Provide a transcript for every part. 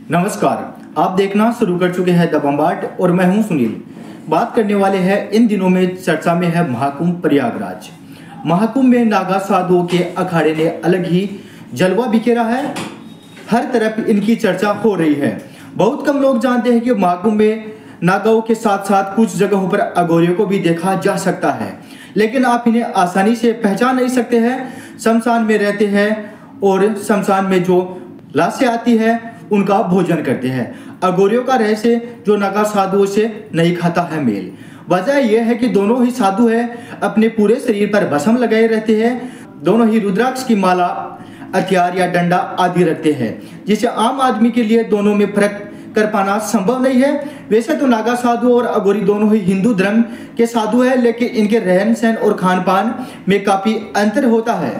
नमस्कार, आप देखना शुरू कर चुके हैं द बम्बाट और मैं हूं सुनील। बात करने वाले हैं इन दिनों में चर्चा में है महाकुंभ प्रयागराज। महाकुंभ में नागा साधुओं के अखाड़े ने अलग ही जलवा बिखेरा है। हर तरफ इनकी चर्चा हो रही है। बहुत कम लोग जानते हैं कि महाकुंभ में नागाओं के साथ साथ कुछ जगहों पर अघोरियों को भी देखा जा सकता है, लेकिन आप इन्हें आसानी से पहचान नहीं सकते हैं। शमशान में रहते हैं और शमशान में जो लाशें आती है उनका भोजन करते हैं। अघोरियों का रहस्य जो नागा साधुओं से नहीं खाता है मेल। वजह यह है कि दोनों ही साधु है अपने पूरे शरीर पर भस्म लगाए रहते हैं। दोनों ही रुद्राक्ष की माला, हथियार या डंडा आदि रखते हैं, जिसे आम आदमी के लिए दोनों में फर्क कर पाना संभव नहीं है। वैसे तो नागा साधु और अघोरी दोनों ही हिंदू धर्म के साधु है, लेकिन इनके रहन सहन और खान पान में काफी अंतर होता है।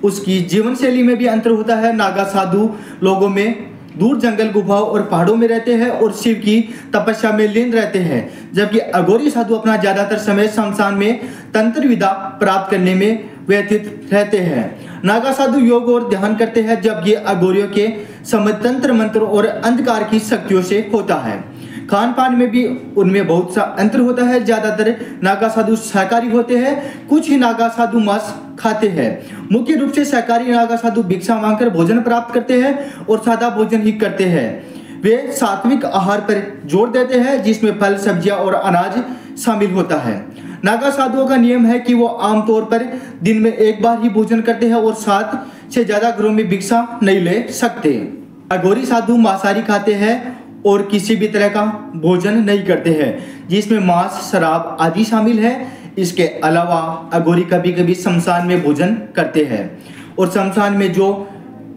उसकी जीवन शैली में भी अंतर होता है। नागा साधु लोगों में दूर जंगल, गुफाओं और पहाड़ों में रहते हैं और शिव की तपस्या में लीन रहते हैं, जबकि अघोरी साधु अपना ज्यादातर समय शमशान में तंत्र विद्या प्राप्त करने में व्यतीत रहते हैं। नागा साधु योग और ध्यान करते हैं, जबकि अघोरियों के संबंध तंत्र मंत्र और अंधकार की शक्तियों से होता है। खान पान में भी उनमें बहुत सा अंतर होता है। ज्यादातर नागा साधु शाकाहारी होते हैं, कुछ ही नागा साधु मांस खाते हैं। मुख्य रूप से शाकाहारी नागा साधु भिक्षा मांगकर भोजन प्राप्त करते हैं और सादा भोजन ही करते हैं। वे सात्विक आहार पर जोर देते हैं, जिसमें फल, सब्जियां और अनाज शामिल होता है। नागा साधुओं का नियम है कि वो आमतौर पर दिन में एक बार ही भोजन करते हैं और 7 से ज्यादा घरों में भिक्षा नहीं ले सकते। अघोरी साधु मांसाहारी खाते हैं और किसी भी तरह का भोजन नहीं करते हैं, जिसमें मांस, शराब आदि शामिल है। इसके अलावा अघोरी कभी कभी शमशान में भोजन करते हैं और शमशान में जो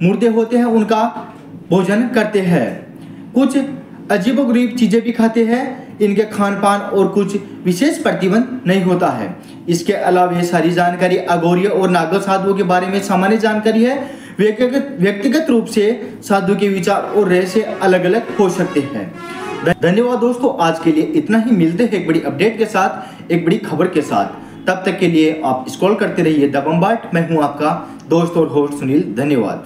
मुर्दे होते हैं उनका भोजन करते हैं। कुछ अजीबोगरीब चीजें भी खाते हैं। इनके खान पान और कुछ विशेष प्रतिबंध नहीं होता है। इसके अलावा ये सारी जानकारी अघोरियों और नागा साधुओं के बारे में सामान्य जानकारी है। व्यक्तिगत रूप से साधु के विचार और रहस्य अलग अलग हो सकते हैं। धन्यवाद दोस्तों, आज के लिए इतना ही। मिलते हैं एक बड़ी अपडेट के साथ, एक बड़ी खबर के साथ। तब तक के लिए आप स्क्रॉल करते रहिए द बम्बाट। मैं हूं आपका दोस्त और होस्ट सुनील। धन्यवाद।